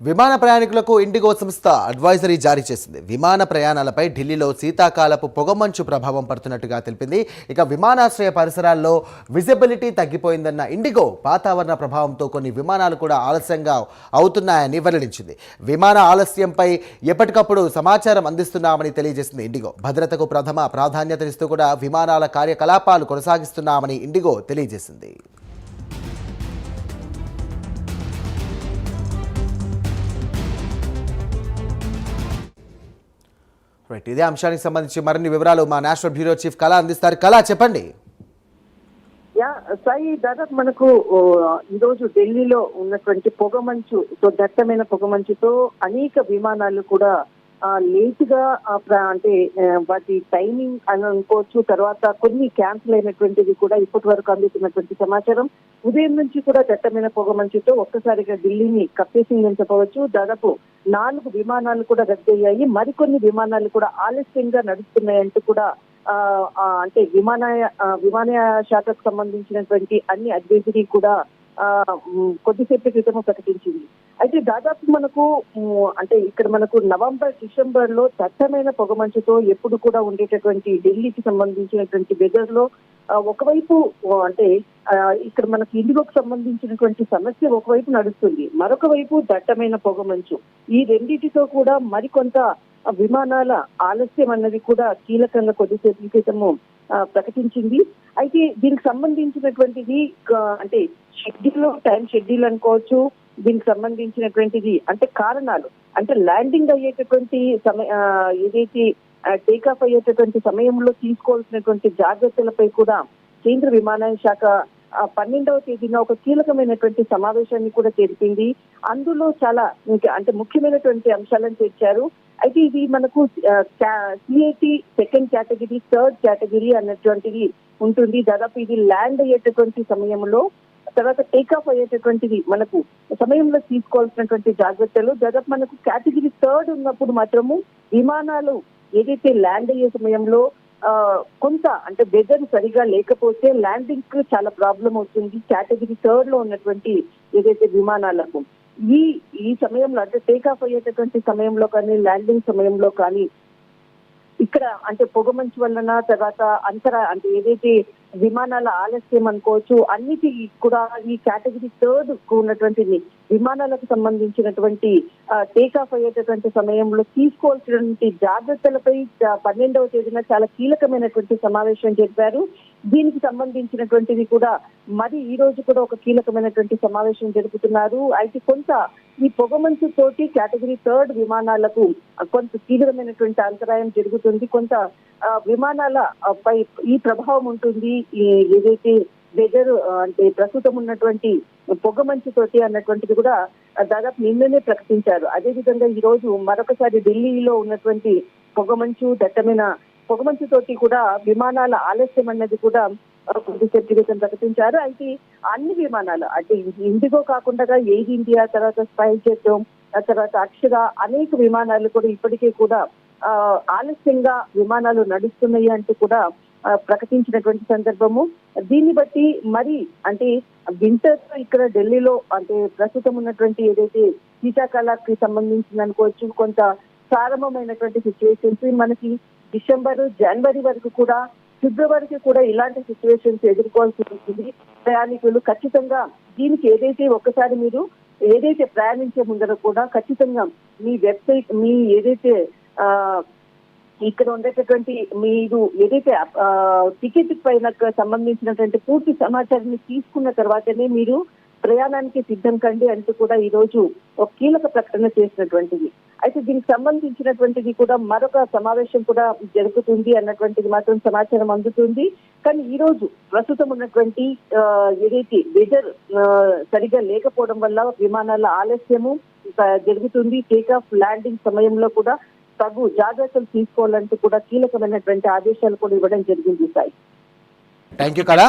విమాన ప్రయాణికులకు ఇండిగో సంస్థ అడ్వైజరీ జారీ చేసింది. విమాన ప్రయాణాలపై ఢిల్లీలో శీతాకాలపు పొగమంచు ప్రభావం పడుతున్నట్టుగా తెలిపింది. ఇక విమానాశ్రయ పరిసరాల్లో విజిబిలిటీ తగ్గిపోయిందన్న ఇండిగో వాతావరణ ప్రభావంతో కొన్ని విమానాలు కూడా ఆలస్యంగా అవుతున్నాయని వెల్లడించింది. విమాన ఆలస్యంపై ఎప్పటికప్పుడు సమాచారం అందిస్తున్నామని తెలియజేసింది ఇండిగో. భద్రతకు ప్రథమ ప్రాధాన్యతనిస్తూ కూడా విమానాల కార్యకలాపాలు కొనసాగిస్తున్నామని ఇండిగో తెలియజేసింది. రైట్, ఇదే అంశానికి సంబంధించి మరిన్ని వివరాలు మా నేషనల్ బ్యూరో చీఫ్ కళ అందిస్తారు. కళ, చెప్పండి. సాయి, దాదాపు మనకు ఈరోజు ఢిల్లీలో ఉన్నటువంటి పొగమంచుతో, దట్టమైన పొగమంచుతో అనేక విమానాలు కూడా లేటుగా అంటే వాటి టైమింగ్ అని అనుకోవచ్చు. తర్వాత కొన్ని క్యాన్సిల్ అయినటువంటివి కూడా ఇప్పటి వరకు అందుతున్నటువంటి సమాచారం. ఉదయం నుంచి కూడా దట్టమైన పొగమంచుతో ఒక్కసారిగా ఢిల్లీని కప్పేసిందని చెప్పవచ్చు. దాదాపు 4 విమానాలు కూడా రద్దయ్యాయి. మరికొన్ని విమానాలు కూడా ఆలస్యంగా నడుస్తున్నాయంటూ కూడా అంటే విమానయాన శాఖకు సంబంధించినటువంటి అన్ని అడ్వైజరీ కూడా కొద్దిసేపటి క్రితం ప్రకటించింది. అయితే దాదాపు మనకు అంటే ఇక్కడ మనకు నవంబర్, డిసెంబర్ లో దట్టమైన పొగమంచుతో ఎప్పుడు కూడా ఉండేటటువంటి ఢిల్లీకి సంబంధించినటువంటి వెదర్ లో ఒకవైపు అంటే ఇక్కడ మనకి ఇండిగోకు సంబంధించినటువంటి సమస్య ఒకవైపు నడుస్తుంది, మరొక వైపు దట్టమైన పొగమంచు. ఈ రెండింటితో కూడా మరికొంత విమానాల ఆలస్యం అన్నది కూడా కీలకంగా కొద్దిసేపు క్రితము ప్రకటించింది. అయితే దీనికి సంబంధించినటువంటిది అంటే టైం షెడ్యూల్ అనుకోవచ్చు. దీనికి సంబంధించినటువంటిది అంటే కారణాలు అంటే ల్యాండింగ్ అయ్యేటటువంటి ఏదైతే టేక్ ఆఫ్ అయ్యేటటువంటి సమయంలో తీసుకోవాల్సినటువంటి జాగ్రత్తలపై కూడా కేంద్ర విమానయాన శాఖ 12వ తేదీన ఒక కీలకమైనటువంటి సమావేశాన్ని కూడా జరిపింది. అందులో చాలా అంటే ముఖ్యమైనటువంటి అంశాలను చేర్చారు. అయితే ఇది మనకు CIT second category, third category అన్నటువంటిది ఉంటుంది. దాదాపు ఇది ల్యాండ్ అయ్యేటటువంటి సమయంలో, తర్వాత టేక్ ఆఫ్ అయ్యేటటువంటిది మనకు సమయంలో తీసుకోవాల్సినటువంటి జాగ్రత్తలు. దాదాపు మనకు కేటగిరీ థర్డ్ ఉన్నప్పుడు మాత్రము విమానాలు ఏదైతే ల్యాండ్ అయ్యే సమయంలో కొంత అంటే వెదర్ సరిగా లేకపోతే ల్యాండింగ్ కు చాలా ప్రాబ్లం అవుతుంది కేటగిరీ థర్డ్ లో ఉన్నటువంటి ఏదైతే విమానాలకు. ఈ సమయంలో అంటే టేక్ ఆఫ్ అయ్యేటటువంటి సమయంలో కానీ, ల్యాండింగ్ సమయంలో కానీ ఇక్కడ అంటే పొగమంచు వలన, తర్వాత అంటే ఏదైతే విమానాల ఆలస్యం అనుకోవచ్చు, అన్నిటి కూడా ఈ కేటగిరీ థర్డ్ కు ఉన్నటువంటి విమానాలకు సంబంధించినటువంటి టేక్ ఆఫ్ అయ్యేటటువంటి సమయంలో తీసుకోవాల్సినటువంటి జాగ్రత్తలపై 12వ తేదీన చాలా కీలకమైనటువంటి సమావేశం జరిపారు. దీనికి సంబంధించినటువంటిది కూడా మరి ఈ రోజు కూడా ఒక కీలకమైనటువంటి సమావేశం జరుపుతున్నారు. అయితే కొంత ఈ పొగమంచు తోటి కేటగిరీ థర్డ్ విమానాలకు కొంత తీవ్రమైనటువంటి అంతరాయం జరుగుతుంది. కొంత విమానాల పై ఈ ప్రభావం ఉంటుంది. ఏదైతే వెదర్ అంటే ప్రస్తుతం ఉన్నటువంటి పొగమంచు తోటి అన్నటువంటిది కూడా దాదాపు నిన్ననే ప్రకటించారు. అదేవిధంగా ఈ రోజు మరొకసారి ఢిల్లీలో ఉన్నటువంటి పొగమంచు, దట్టమైన పొగమంచు తోటి కూడా విమానాల ఆలస్యం అన్నది కూడా కొద్దిసేపు ప్రకటించారు. అయితే అన్ని విమానాలు అంటే ఇండిగో కాకుండా ఎయిర్ ఇండియా, తర్వాత స్పైస్ జెట్, తర్వాత అక్షర అనేక విమానాలు కూడా ఇప్పటికే కూడా ఆలస్యంగా విమానాలు నడుస్తున్నాయి అంటూ కూడా ప్రకటించినటువంటి సందర్భము. దీన్ని బట్టి మరి అంటే వింటర్ ఇక్కడ ఢిల్లీలో అంటే ప్రస్తుతం ఉన్నటువంటి ఏదైతే శీతాకాలానికి సంబంధించింది అనుకోవచ్చు, కొంత ప్రారంభమైనటువంటి సిచ్యువేషన్స్ మనకి డిసెంబర్, జనవరి వరకు కూడా, ఫిబ్రవరికి కూడా ఇలాంటి సిచ్యువేషన్స్ ఎదుర్కోవాల్సి ఉంటుంది. ప్రయాణికులు ఖచ్చితంగా దీనికి ఏదైతే ఒక్కసారి మీరు ఏదైతే ప్రయాణించే ముందర కూడా ఖచ్చితంగా మీ వెబ్సైట్, మీ ఏదైతే ఇక్కడ ఉండేటటువంటి మీరు ఏదైతే టికెట్ పైన సంబంధించినటువంటి పూర్తి సమాచారాన్ని తీసుకున్న తర్వాతనే మీరు ప్రయాణానికి సిద్ధం కండి అంటూ కూడా ఈ రోజు ఒక కీలక ప్రకటన చేసినటువంటిది. అయితే దీనికి సంబంధించినటువంటిది కూడా మరొక సమావేశం కూడా జరుగుతుంది అన్నటువంటిది మాత్రం సమాచారం అందుతుంది. కానీ ఈ రోజు ప్రస్తుతం ఉన్నటువంటి ఏదైతే వెదర్ సరిగా లేకపోవడం వల్ల విమానాల ఆలస్యము జరుగుతుంది. టేక్ ఆఫ్, ల్యాండింగ్ సమయంలో కూడా తగు జాగ్రత్తలు తీసుకోవాలంటూ కూడా కీలకమైనటువంటి ఆదేశాలు కూడా ఇవ్వడం జరిగింది. సాయి, థ్యాంక్ యూ కళ.